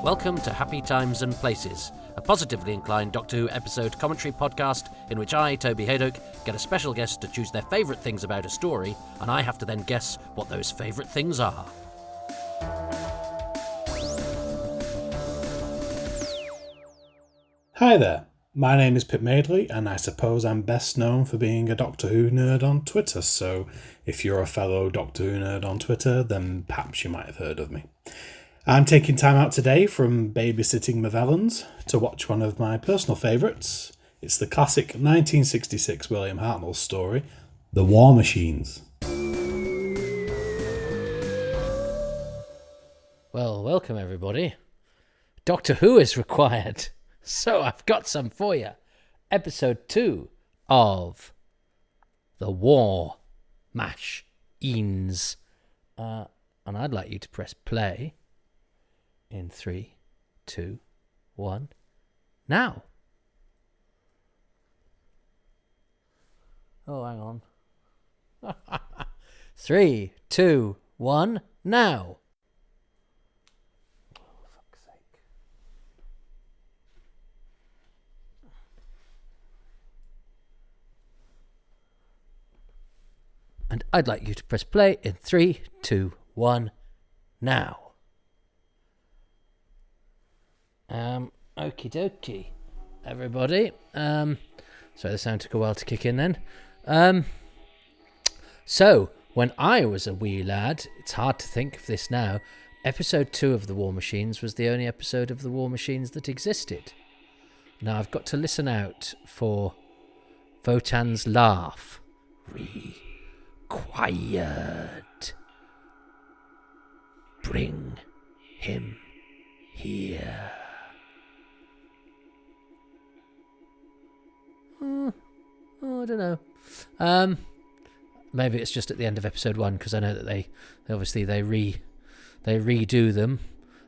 Welcome to Happy Times and Places, a positively inclined Doctor Who episode commentary podcast in which I, Toby Hadoke, get a special guest to choose their favourite things about a story, and I have to then guess what those favourite things are. Hi there, my name is Pip Madeley, and I suppose I'm best known for being a Doctor Who nerd on Twitter, so if you're a fellow Doctor Who nerd on Twitter, then perhaps you might have heard of me. I'm taking time out today from babysitting my Vellans to watch one of my personal favourites. It's the classic 1966 William Hartnell story, The War Machines. Well, welcome everybody. Doctor Who is required. So I've got some for you. Episode 2 of The War Machines. And I'd like you to press play in 3, 2, 1, now. Oh, hang on. 3, 2, 1, now. Oh, fuck's sake. And I'd like you to press play in 3, 2, 1, now. Okie dokie, everybody. Sorry, the sound took a while to kick in then. So, when I was a wee lad, it's hard to think of this now, episode 2 of The War Machines was the only episode of The War Machines that existed. Now, I've got to listen out for Wotan's laugh. Quiet. Bring him here. I don't know. Maybe it's just at the end of episode 1 because I know that they redo them.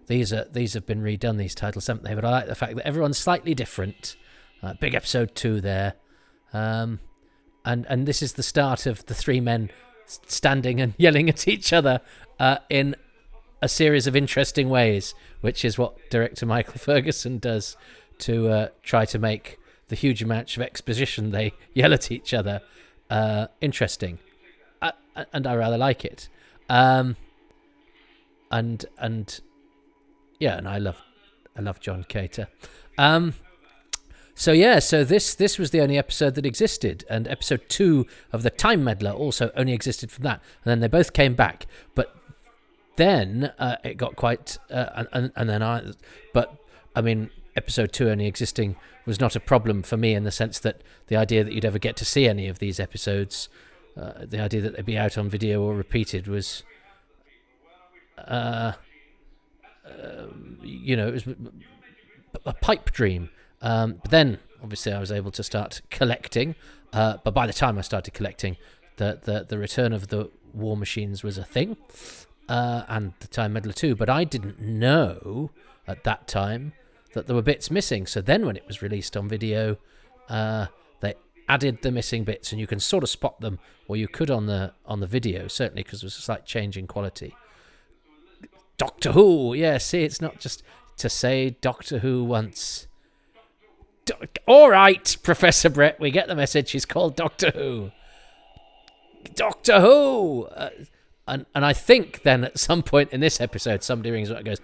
These have been redone, these titles, haven't they? But I like the fact that everyone's slightly different. Big episode 2 there, and this is the start of the three men standing and yelling at each other in a series of interesting ways, which is what director Michael Ferguson does to try to make the huge amount of exposition they yell at each other interesting, and I rather like it. And I love John Cater. So this was the only episode that existed, and episode 2 of the Time Meddler also only existed from that, and then they both came back, but then it got quite episode 2 only existing was not a problem for me in the sense that the idea that you'd ever get to see any of these episodes, the idea that they'd be out on video or repeated was, it was a pipe dream. But then, obviously, I was able to start collecting. But by the time I started collecting, the return of the War Machines was a thing, and the Time Meddler too. But I didn't know at that time that there were bits missing. So then when it was released on video, they added the missing bits, and you can sort of spot them, or you could on the video, certainly, because there was a slight change in quality. Doctor Who, yeah, see, it's not just to say Doctor Who once. All right, Professor Brett, we get the message. He's called Doctor Who. Doctor Who! And I think then at some point in this episode, somebody rings up and goes,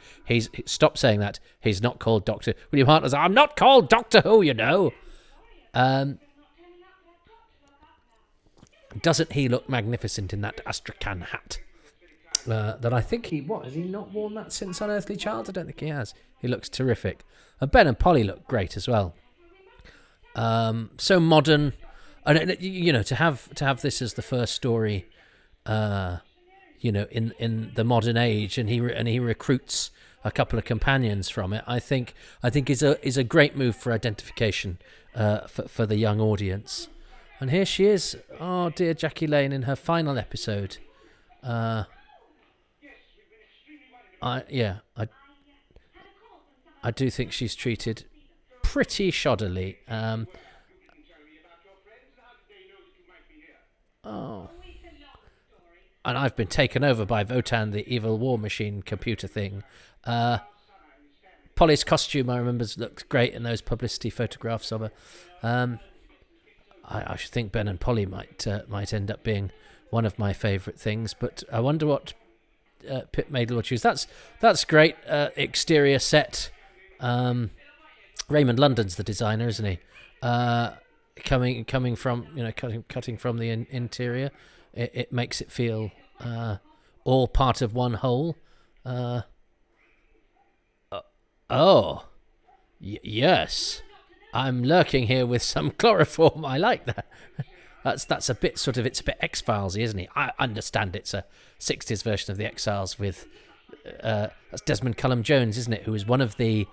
stop saying that. He's not called Doctor... William Hartnell says, I'm not called Doctor Who, you know. Doesn't he look magnificent in that Astrakhan hat? That I think has he not worn that since Unearthly Child? I don't think he has. He looks terrific. And Ben and Polly look great as well. So modern, and to have this as the first story, in the modern age, and he recruits a couple of companions from it. I think is a great move for identification for the young audience. And here she is, oh dear, Jackie Lane in her final episode. I do think she's treated pretty shoddily. And I've been taken over by Wotan, the evil war machine computer thing. Polly's costume, I remember, looked great in those publicity photographs of her. I should think Ben and Polly might end up being one of my favourite things, but I wonder what Pip Madeley will choose. That's great. Exterior set. Raymond London's the designer, isn't he? Coming from cutting from the interior, it makes it feel all part of one whole. Yes, I'm lurking here with some chloroform. I like that. That's a bit sort of, it's a bit X-Filesy, isn't it? I understand it's a 60s version of the X-Files with that's Desmond Cullum Jones, isn't it? Who was one of the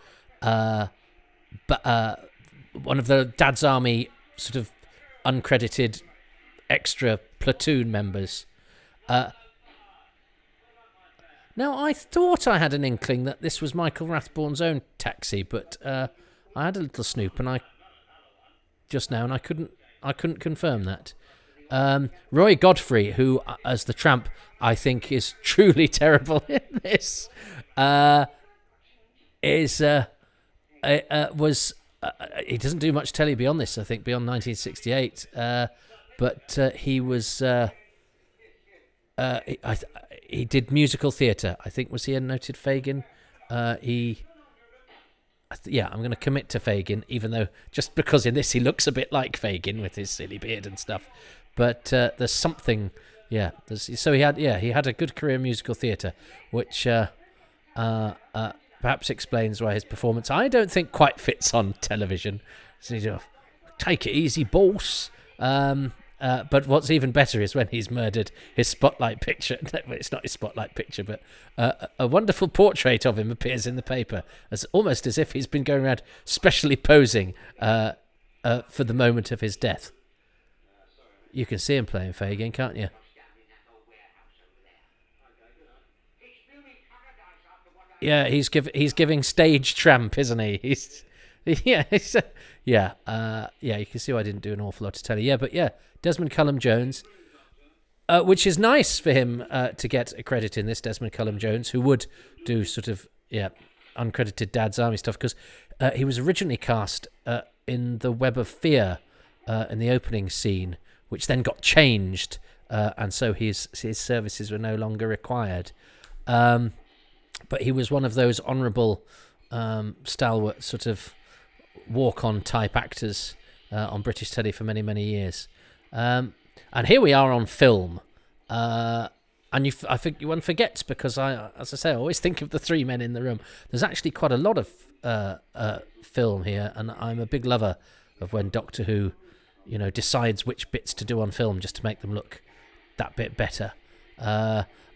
Dad's Army sort of uncredited extra platoon members. Now, I thought I had an inkling that this was Michael Rathbone's own taxi, but I had a little snoop, and I couldn't confirm that. Roy Godfrey, who, as the Tramp, I think is truly terrible in this, he doesn't do much telly beyond this, I think, beyond 1968, but he was... he did musical theatre. I think, was he a noted Fagin? I'm going to commit to Fagin, even though just because in this he looks a bit like Fagin with his silly beard and stuff. But there's something, so he had a good career in musical theatre, which perhaps explains why his performance, I don't think, quite fits on television. So take it easy, boss. But what's even better is when he's murdered his spotlight picture. It's not his spotlight picture, but a wonderful portrait of him appears in the paper, almost as if he's been going around specially posing for the moment of his death. You can see him playing Fagin, can't you? Yeah, he's giving stage tramp, isn't he? You can see why I didn't do an awful lot to tell you. Yeah, but yeah, Desmond Cullum Jones, which is nice for him to get a credit in this. Desmond Cullum Jones, who would do sort of uncredited Dad's Army stuff, because he was originally cast in the Web of Fear in the opening scene, which then got changed, and so his services were no longer required. But he was one of those honourable, stalwart sort of walk-on type actors on British telly for many, many years. And here we are on film. And I think one forgets, because I always think of the three men in the room. There's actually quite a lot of film here, and I'm a big lover of when Doctor Who, decides which bits to do on film just to make them look that bit better.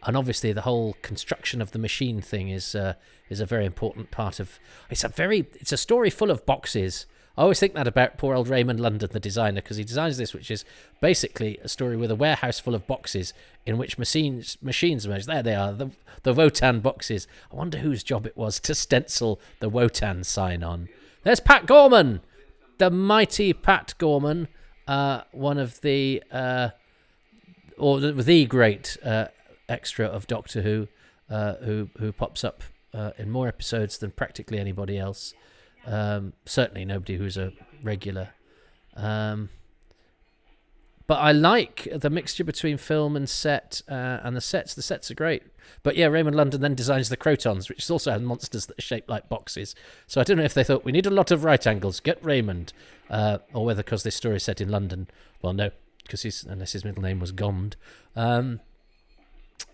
And obviously the whole construction of the machine thing is a very important part of... It's a story full of boxes. I always think that about poor old Raymond London, the designer, because he designs this, which is basically a story with a warehouse full of boxes in which machines emerge. There they are, the Wotan boxes. I wonder whose job it was to stencil the Wotan sign on. There's Pat Gorman, the mighty Pat Gorman, one of the... or the great... extra of Doctor Who, who pops up in more episodes than practically anybody else. Certainly nobody who's a regular. But I like the mixture between film and set, and the sets. The sets are great. But yeah, Raymond London then designs the Crotons, which also have monsters that are shaped like boxes. So I don't know if they thought, we need a lot of right angles, get Raymond. Or whether because this story is set in London. Well, no, because unless his middle name was Gond.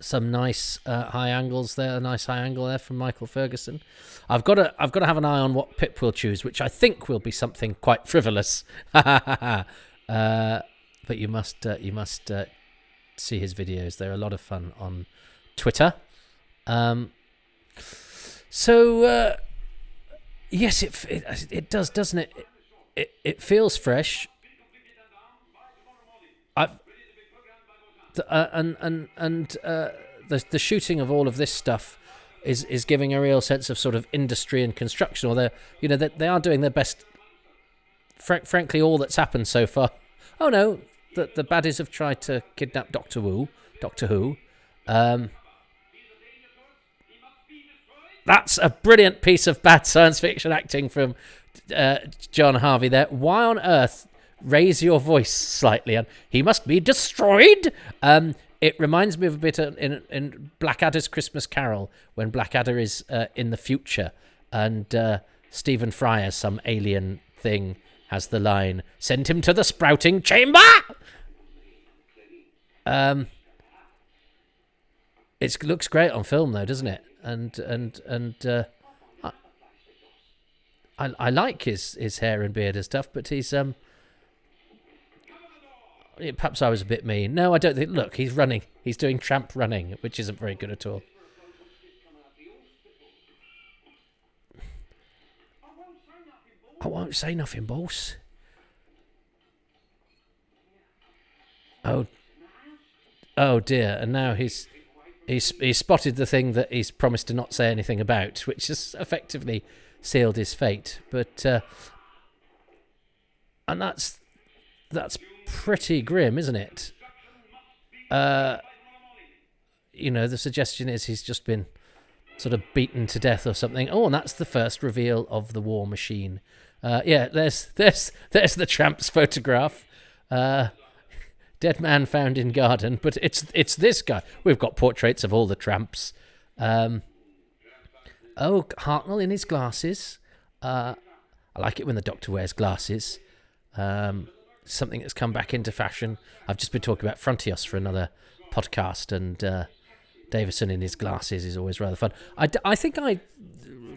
Some nice high angles there. A nice high angle there from Michael Ferguson. I've got to have an eye on what Pip will choose, which I think will be something quite frivolous. But you must see his videos. They're a lot of fun on Twitter. Yes, it does, doesn't it? It feels fresh. The shooting of all of this stuff is giving a real sense of sort of industry and construction. Or they are doing their best. Frankly, all that's happened so far. Oh no, the baddies have tried to kidnap Doctor Who. That's a brilliant piece of bad science fiction acting from John Harvey there. Why on earth raise your voice slightly? And he must be destroyed. It reminds me of a bit in Blackadder's Christmas Carol when Blackadder is in the future and Stephen Fry, as some alien thing, has the line, "Send him to the sprouting chamber." It looks great on film though, doesn't it? And I like his hair and beard and stuff, but he's perhaps I was a bit mean. No, I don't think. Look, he's running. He's doing tramp running, which isn't very good at all. I won't say nothing, boss. Oh dear! And now he's spotted the thing that he's promised to not say anything about, which has effectively sealed his fate. But and that's pretty grim, isn't it? The suggestion is he's just been sort of beaten to death or something. Oh, and that's the first reveal of the war machine. There's the tramp's photograph. Dead man found in garden, but it's this guy. We've got portraits of all the tramps. Hartnell in his glasses. I like it when the Doctor wears glasses. Something that's come back into fashion. I've just been talking about Frontios for another podcast, and Davison in his glasses is always rather fun. I think I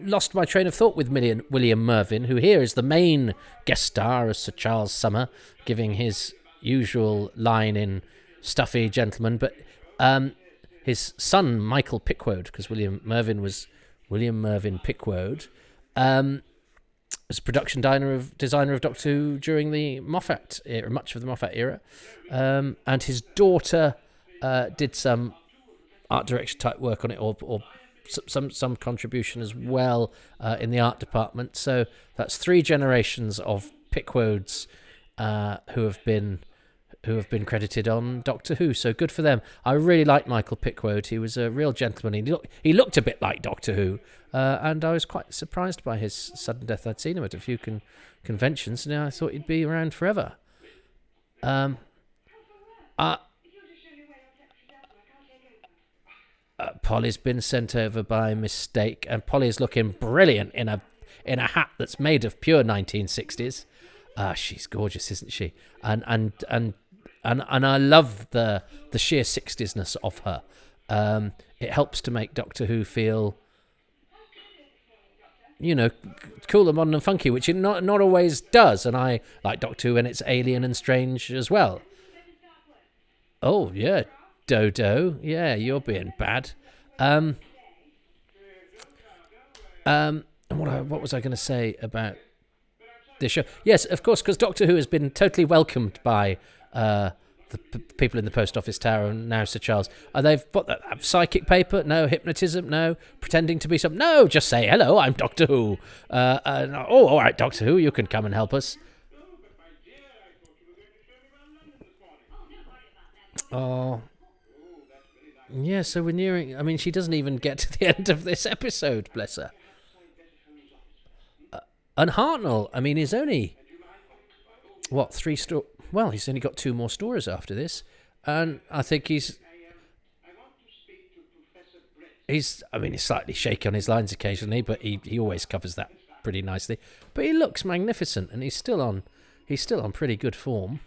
lost my train of thought with William Mervyn, who here is the main guest star as Sir Charles Summer, giving his usual line in Stuffy Gentleman, but his son Michael Pickwoad, because William Mervyn was William Mervyn Pickwoad, was production designer of Doctor Who during the Moffat era, much of the Moffat era, and his daughter did some art direction type work on it, or some contribution as well in the art department. So that's 3 generations of Pickwoods who have been credited on Doctor Who. So good for them. I really liked Michael Pickwoad. He was a real gentleman. He looked a bit like Doctor Who, and I was quite surprised by his sudden death. I'd seen him at a few conventions, and I thought he'd be around forever. Polly's been sent over by mistake, and Polly's looking brilliant in a hat that's made of pure 1960s. She's gorgeous, isn't she? And I love the sheer 60s-ness of her. It helps to make Doctor Who feel, cool and modern and funky, which it not always does. And I like Doctor Who and it's alien and strange as well. Oh yeah, Dodo. Yeah, you're being bad. What was I going to say about this show? Yes, of course, because Doctor Who has been totally welcomed by the people in the Post Office Tower and now Sir Charles. They've got that psychic paper? No. Hypnotism? No. Pretending to be something? No. Just say, hello, I'm Doctor Who. All right, Doctor Who, you can come and help us. Oh, yeah, so we're nearing... I mean, she doesn't even get to the end of this episode, bless her. And Hartnell, I mean, he's only... What, 3 stories... Well, he's only got 2 more stories after this. And I think he's slightly shaky on his lines occasionally, but he always covers that pretty nicely. But he looks magnificent, and he's still on pretty good form.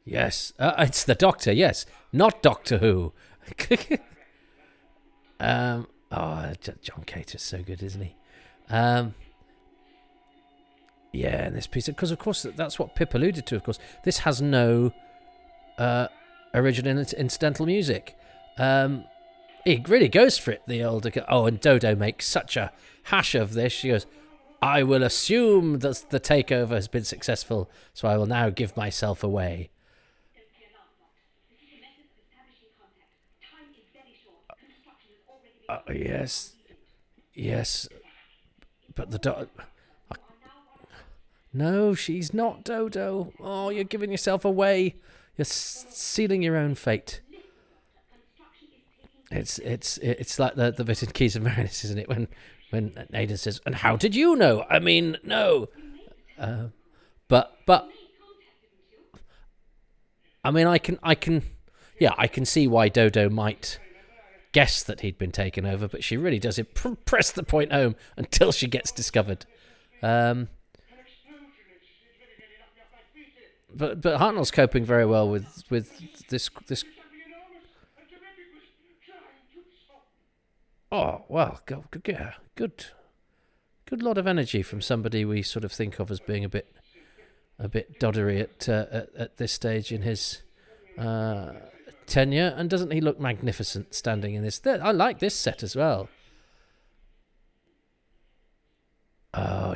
Yes, it's the Doctor. Yes, not Doctor Who. John Cater's so good, isn't he? Yeah, and this piece, because of course that's what Pip alluded to. Of course, this has no original incidental music. He really goes for it. The older and Dodo makes such a hash of this. She goes, "I will assume that the takeover has been successful, so I will now give myself away." Yes, but No, she's not Dodo. Oh, you're giving yourself away. You're sealing your own fate. It's like the bit in Keys of Marinus, isn't it? When Aidan says, "And how did you know? I mean, no." But I mean, I can see why Dodo might guess that he'd been taken over, but she really does press the point home until she gets discovered. But Hartnell's coping very well with this. Oh well, good lot of energy from somebody we sort of think of as being a bit doddery at this stage in his tenure. And doesn't he look magnificent standing in this? I like this set as well. Oh,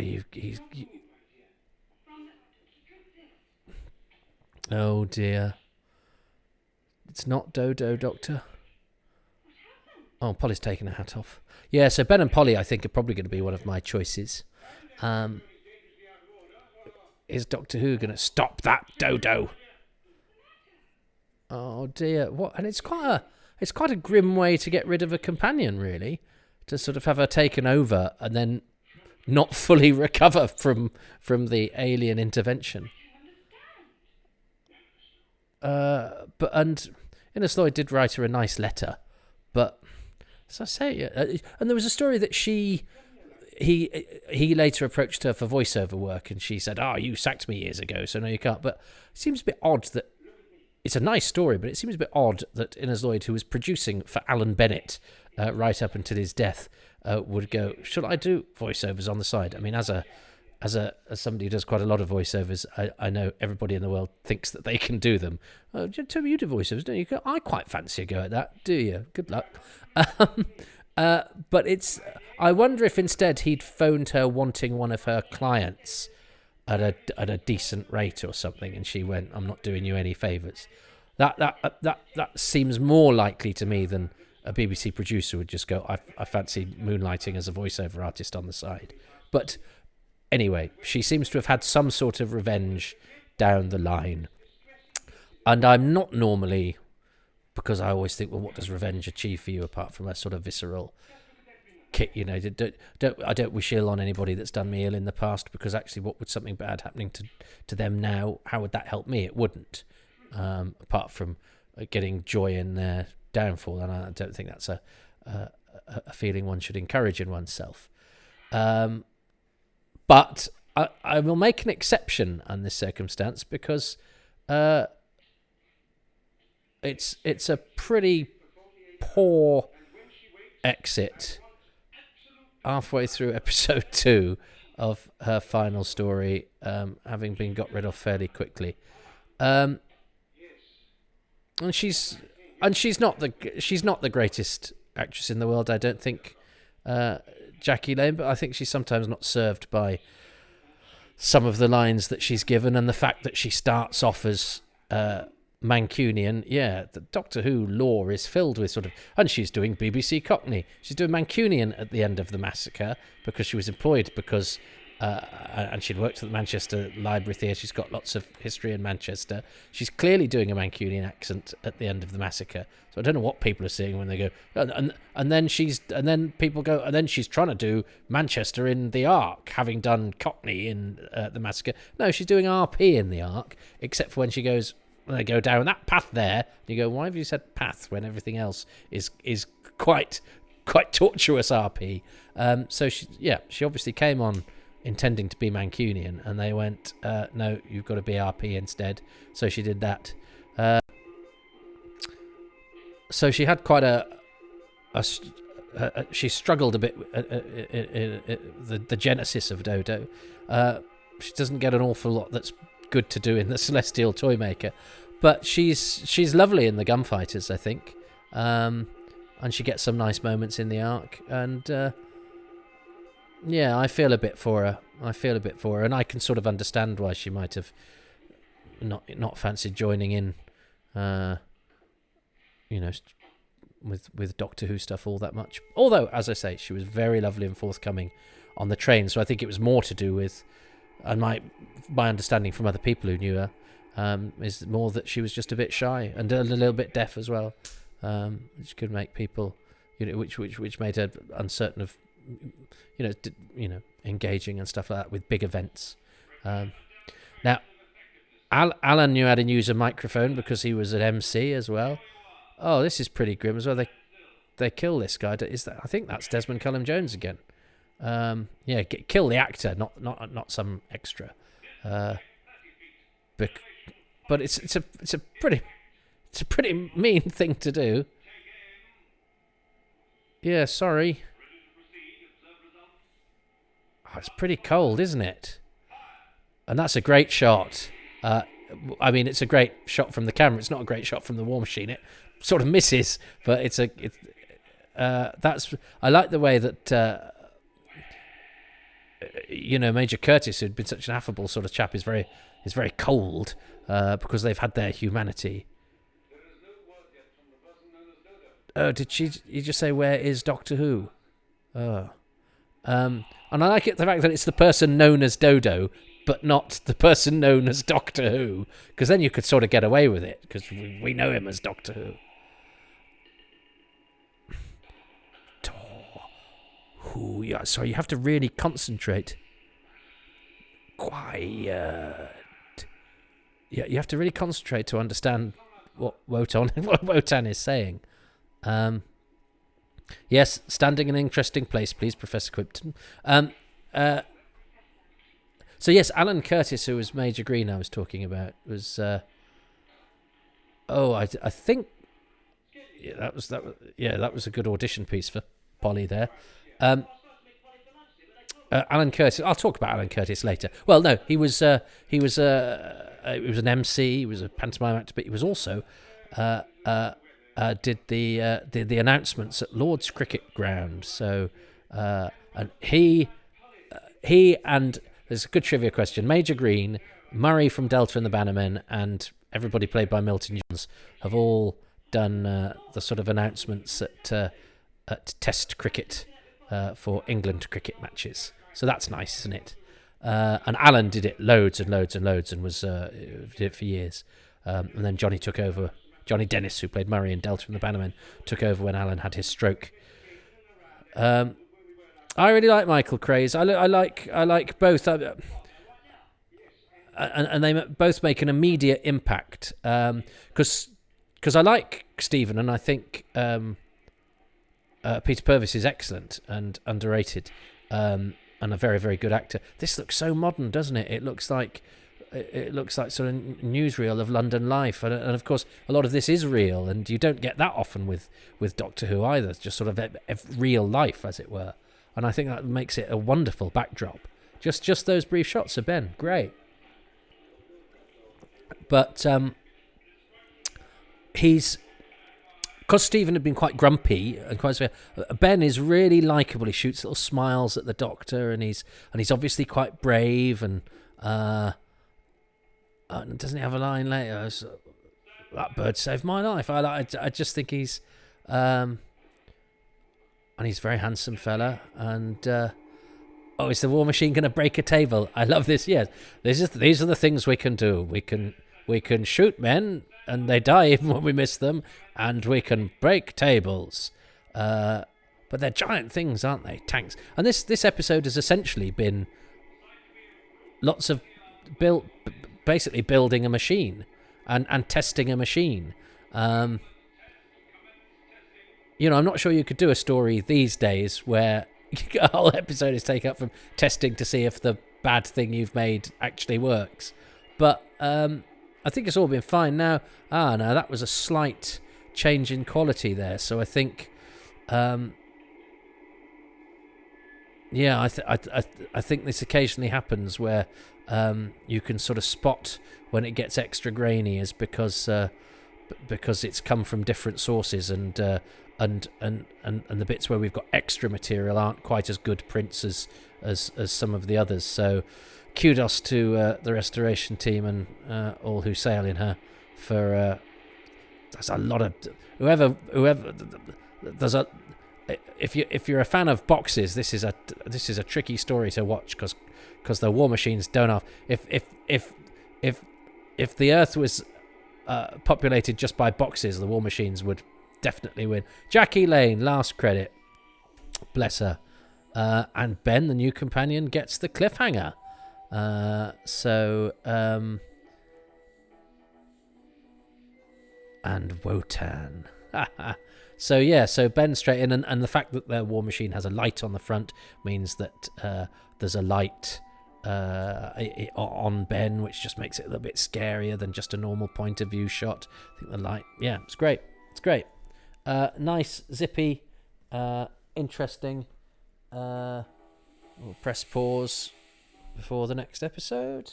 oh dear. It's not Dodo, Doctor. Oh, Polly's taking her hat off. Yeah, so Ben and Polly, I think, are probably going to be one of my choices. Is Doctor Who going to stop that Dodo? Oh dear, what? And it's quite a grim way to get rid of a companion, really, to sort of have her taken over and then not fully recover from the alien intervention. And Innes Lloyd did write her a nice letter, but as I say, and there was a story that he later approached her for voiceover work, and she said, "Oh, you sacked me years ago, so no, you can't." But it seems a bit odd that it's a nice story, but it seems a bit odd that Innes Lloyd, who was producing for Alan Bennett right up until his death, would go, "Should I do voiceovers on the side?" I mean, as somebody who does quite a lot of voiceovers, I know everybody in the world thinks that they can do them. Toby, you do voiceovers, don't you? I quite fancy a go at that. Do you? Good luck. But I wonder if instead he'd phoned her wanting one of her clients at a decent rate or something, and she went, "I'm not doing you any favours." That seems more likely to me than a BBC producer would just go, I fancy moonlighting as a voiceover artist on the side. But anyway, she seems to have had some sort of revenge down the line. And I'm not normally, because I always think, well, what does revenge achieve for you apart from a sort of visceral kick? You know, I don't wish ill on anybody that's done me ill in the past, because actually what would something bad happening to them now, how would that help me? It wouldn't, apart from getting joy in their downfall. And I don't think that's a feeling one should encourage in oneself. But I will make an exception on this circumstance, because it's a pretty poor exit halfway through episode 2 of her final story, having been got rid of fairly quickly. And she's not the greatest actress in the world, I don't think, Jackie Lane, but I think she's sometimes not served by some of the lines that she's given, and the fact that she starts off as Mancunian. Yeah, the Doctor Who lore is filled with sort of, and she's doing BBC Cockney. She's doing Mancunian at the end of the massacre because she was employed because, and she'd worked at the Manchester Library Theatre. She's got lots of history in Manchester. She's clearly doing a Mancunian accent at the end of the massacre. So I don't know what people are seeing when they go, and then people go, and then she's trying to do Manchester in the Ark, having done Cockney in the massacre. No, she's doing RP in the Ark, except for when she goes, when they go down that path there, you go, why have you said path when everything else is quite tortuous RP? So she obviously came on intending to be Mancunian, and they went, no, you've got to be RP instead. So she did that. So she had quite she struggled a bit the genesis of Dodo. She doesn't get an awful lot that's good to do in the Celestial Toymaker, but she's lovely in the Gunfighters, I think, and she gets some nice moments in the Ark, and I feel a bit for her, and I can sort of understand why she might have not fancied joining in, with Doctor Who stuff all that much. Although, as I say, she was very lovely and forthcoming on the train, so I think it was more to do with and my understanding from other people who knew her is more that she was just a bit shy and a little bit deaf as well, which could make people, which made her uncertain of, engaging and stuff like that with big events. Now, Alan knew how to use a microphone because he was an MC as well. Oh, this is pretty grim as well. They kill this guy. I think that's Desmond Cullum Jones again. Kill the actor, not some extra. But it's a pretty mean thing to do. Yeah, sorry. Oh, it's pretty cold, isn't it? And that's a great shot. It's a great shot from the camera. It's not a great shot from the War Machine. It sort of misses, but I like the way that Major Curtis, who'd been such an affable sort of chap, is very cold because they've had their humanity. Oh, you just say, where is Doctor Who? Oh. And I like the fact that it's the person known as Dodo, but not the person known as Doctor Who, because then you could sort of get away with it, because we know him as Doctor Who. Yeah, so you have to really concentrate. Quiet. Yeah, you have to really concentrate to understand what Wotan is saying. Yes, standing in an interesting place, please, Professor Quipton. So yes, Alan Curtis, who was Major Green, I was talking about, was. I think. Yeah, that was a good audition piece for Polly there. Alan Curtis. I'll talk about Alan Curtis later. Well, no, he was an MC. He was a pantomime actor, but he was also did the announcements at Lord's Cricket Ground. So and he and there's a good trivia question. Major Green, Murray from Delta and the Bannermen, and everybody played by Milton Johns have all done the sort of announcements at Test cricket for England cricket matches. So that's nice, isn't it? And Alan did it loads and loads and loads, and did it for years. And then Johnny took over. Johnny Dennis, who played Murray in Delta and the Bannermen, took over when Alan had his stroke. I really like Michael Craze. I like both, and they both make an immediate impact. Because I like Stephen, and I think Peter Purves is excellent and underrated, and a very, very good actor. This looks so modern, doesn't it? It looks like sort of newsreel of London life, and of course a lot of this is real, and you don't get that often with Doctor Who either. It's just sort of real life, as it were, and I think that makes it a wonderful backdrop. Just those brief shots of Ben, great. But because Stephen had been quite grumpy and quite severe, Ben is really likeable. He shoots little smiles at the Doctor, and he's obviously quite brave, and doesn't he have a line later? That bird saved my life. I just think he's and he's a very handsome fella. And is the War Machine going to break a table? I love this. Yes, these are the things we can do. We can shoot men and they die even when we miss them, and we can break tables. But they're giant things, aren't they? Tanks. And this episode has essentially been lots of basically building a machine and testing a machine. I'm not sure you could do a story these days where a whole episode is taken up from testing to see if the bad thing you've made actually works. But I think it's all been fine now. No, that was a slight change in quality there. So I think, I think this occasionally happens where you can sort of spot when it gets extra grainy, is because it's come from different sources, and the bits where we've got extra material aren't quite as good prints as some of the others. So kudos to the restoration team and all who sail in her for there's a lot of whoever there's if you're a fan of boxes, this is a tricky story to watch because the War Machines don't have if the Earth was populated just by boxes, the War Machines would definitely win. Jackie Lane, last credit, bless her, and Ben, the new companion, gets the cliffhanger. And Wotan. So Ben straight in, and the fact that their War Machine has a light on the front means that there's a light on Ben, which just makes it a little bit scarier than just a normal point of view shot. I think the light, it's great. It's great. Nice, zippy, interesting. We'll press pause before the next episode.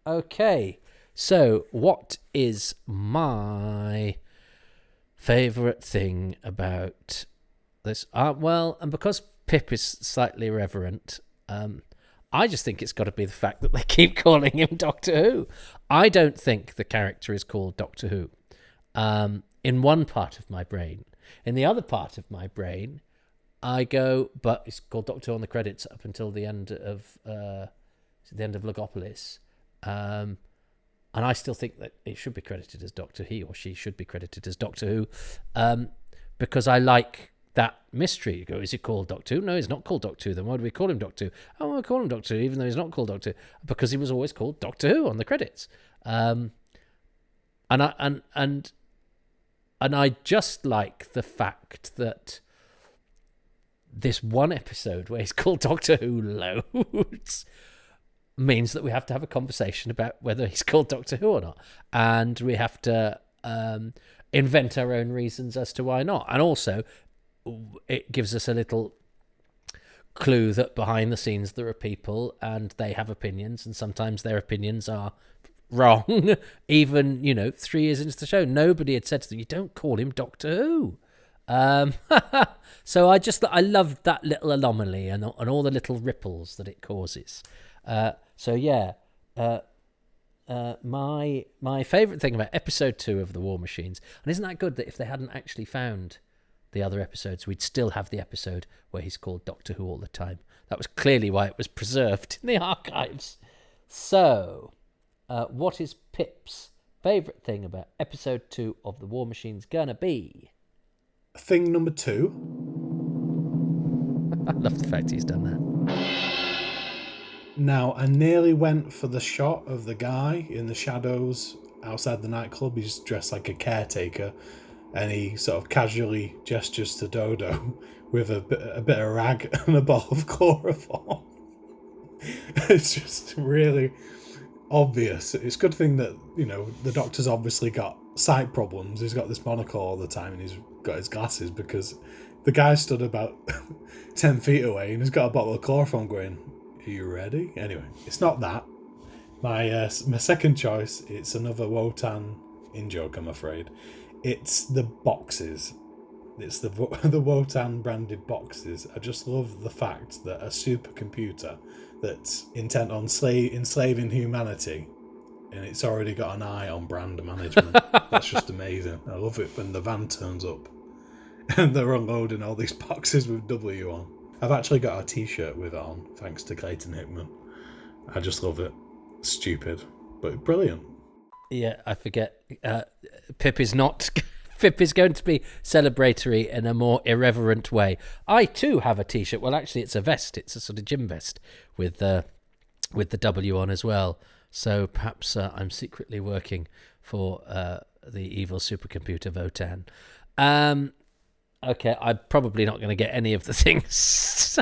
Okay, so what is my favourite thing about this? And because Pip is slightly irreverent, I just think it's got to be the fact that they keep calling him Doctor Who. I don't think the character is called Doctor Who. In one part of my brain. In the other part of my brain, I go, but it's called Doctor Who on the credits up until the end of Logopolis. And I still think that it should be credited as Doctor He, or she should be credited as Doctor Who, because I like that mystery. You go, is it called Doctor Who? No, he's not called Doctor Who. Then why do we call him Doctor Who? Oh, we'll call him Doctor Who, even though he's not called Doctor Who, because he was always called Doctor Who on the credits. And I just like the fact that this one episode where he's called Doctor Who loads means that we have to have a conversation about whether he's called Doctor Who or not. And we have to invent our own reasons as to why not. And also, it gives us a little clue that behind the scenes there are people and they have opinions, and sometimes their opinions are wrong. Even, 3 years into the show, nobody had said to them, you don't call him Doctor Who. So I love that little anomaly and all the little ripples that it causes. My favourite thing about episode 2 of The War Machines, and isn't that good that if they hadn't actually found the other episodes, we'd still have the episode where he's called Doctor Who all the time. That was clearly why it was preserved in the archives. So, what is Pip's favourite thing about episode 2 of The War Machines gonna be? Thing number 2. I love the fact he's done that. Now, I nearly went for the shot of the guy in the shadows outside the nightclub. He's dressed like a caretaker, and he sort of casually gestures to Dodo with a bit of rag and a bottle of chloroform. It's just really obvious. It's a good thing that, the Doctor's obviously got sight problems. He's got this monocle all the time, and he's got his glasses, because the guy stood about 10 feet away and he's got a bottle of chloroform going, are you ready? Anyway, it's not that. My second choice, it's another Wotan in-joke, I'm afraid. It's the boxes. It's the Wotan branded boxes. I just love the fact that a supercomputer that's intent on enslaving humanity, and it's already got an eye on brand management. That's just amazing. I love it when the van turns up and they're unloading all these boxes with W on. I've actually got a t-shirt with it on, thanks to Clayton Hickman. I just love it. Stupid, but brilliant. Yeah, I forget. Pip is not... Pip is going to be celebratory in a more irreverent way. I too have a t-shirt. Well, actually, it's a vest. It's a sort of gym vest with the W on as well. So perhaps I'm secretly working for the evil supercomputer Wotan. Okay, I'm probably not going to get any of the things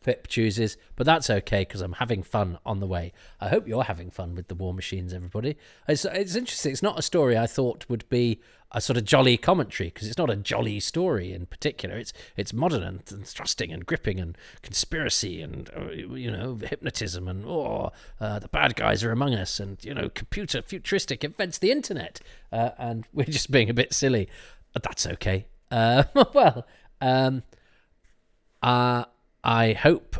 Pip chooses, but that's okay because I'm having fun on the way. I hope you're having fun with the War Machines, everybody. It's interesting. It's not a story I thought would be a sort of jolly commentary, because it's not a jolly story in particular. It's modern and thrusting and gripping and conspiracy and hypnotism and the bad guys are among us and computer futuristic invents the internet, and we're just being a bit silly. That's okay. I hope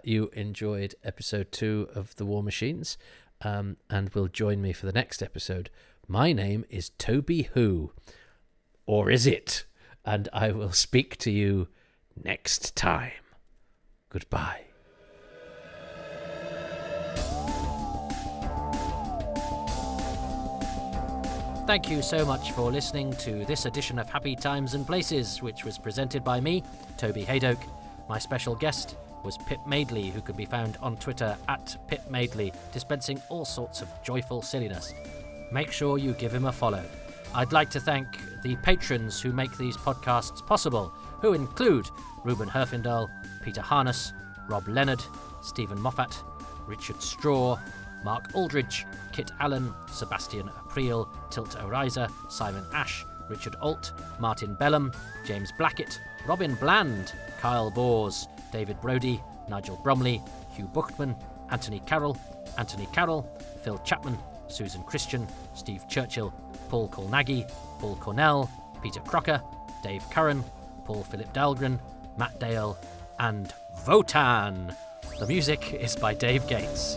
you enjoyed episode 2 of The War Machines, and will join me for the next episode. My name is Toby Who. Or is it? and I will speak to you next time. Goodbye. Thank you so much for listening to this edition of Happy Times and Places, which was presented by me, Toby Hadoke. My special guest was Pip Madeley, who can be found on Twitter at Pip Madeley, dispensing all sorts of joyful silliness. Make sure you give him a follow. I'd like to thank the patrons who make these podcasts possible, who include Ruben Herfindahl, Peter Harness, Rob Leonard, Stephen Moffat, Richard Straw, Mark Aldridge, Kit Allen, Sebastian April, Tilt Oriza, Simon Ash, Richard Alt, Martin Bellum, James Blackett, Robin Bland, Kyle Bors, David Brody, Nigel Bromley, Hugh Buchtman, Anthony Carroll, Phil Chapman, Susan Christian, Steve Churchill, Paul Colnaghy, Paul Cornell, Peter Crocker, Dave Curran, Paul Philip Dahlgren, Matt Dale, and Votan. The music is by Dave Gates.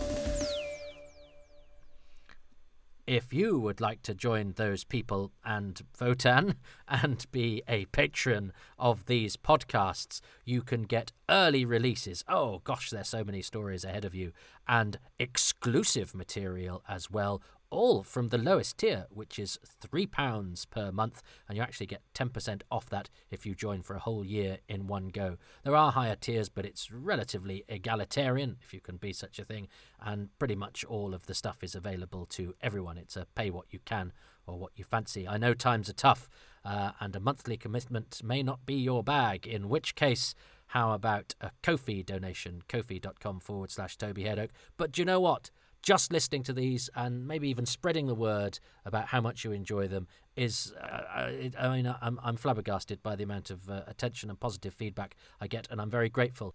If you would like to join those people and Votan and be a patron of these podcasts, you can get early releases. Oh gosh, there's so many stories ahead of you, and exclusive material as well, all from the lowest tier, which is £3 per month, and you actually get 10% off that if you join for a whole year in one go. There are higher tiers, but it's relatively egalitarian, if you can be such a thing, and pretty much all of the stuff is available to everyone. It's a pay what you can or what you fancy. I know times are tough, and a monthly commitment may not be your bag, in which case, how about a Ko-fi donation, kofi.com/Toby Hadoke. But do you know what? Just listening to these and maybe even spreading the word about how much you enjoy them is, I'm flabbergasted by the amount of attention and positive feedback I get, and I'm very grateful.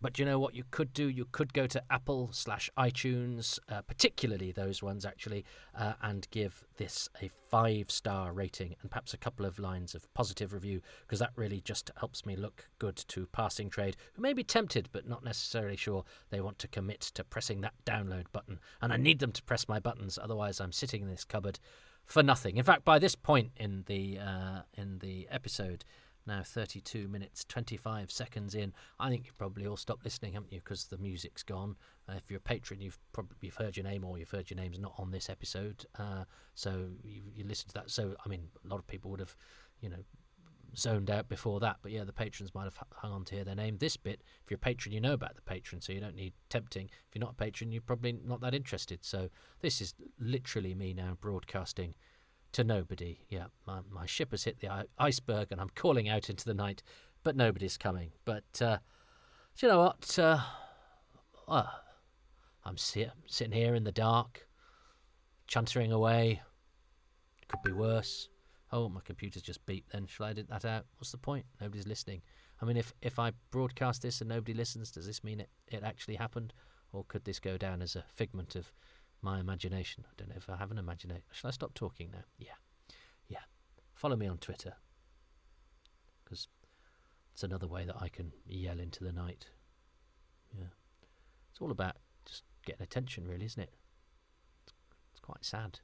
But do you know what you could do? You could go to Apple/iTunes, particularly those ones actually, and give this a 5-star rating and perhaps a couple of lines of positive review, because that really just helps me look good to passing trade, who may be tempted but not necessarily sure they want to commit to pressing that download button. And I need them to press my buttons, otherwise I'm sitting in this cupboard for nothing. In fact, by this point in the episode, now 32 minutes, 25 seconds in, I think you've probably all stopped listening, haven't you, because the music's gone. If you're a patron, you've heard your name, or you've heard your name's not on this episode, so you listen to that. So, I mean, a lot of people would have, zoned out before that, but yeah, the patrons might have hung on to hear their name. This bit, if you're a patron, you know about the patron, so you don't need tempting. If you're not a patron, you're probably not that interested. So this is literally me now broadcasting to nobody. Yeah, my ship has hit the iceberg and I'm calling out into the night, but nobody's coming. But do you know what? I'm sitting here in the dark, chuntering away. Could be worse. Oh, my computer's just beeped then. Shall I edit that out? What's the point? Nobody's listening. I mean, if I broadcast this and nobody listens, does this mean it actually happened? Or could this go down as a figment of my imagination? I don't know if I have an imagination. Shall I stop talking now? Yeah. Follow me on Twitter, because it's another way that I can yell into the night. Yeah. It's all about just getting attention, really, isn't it? It's quite sad.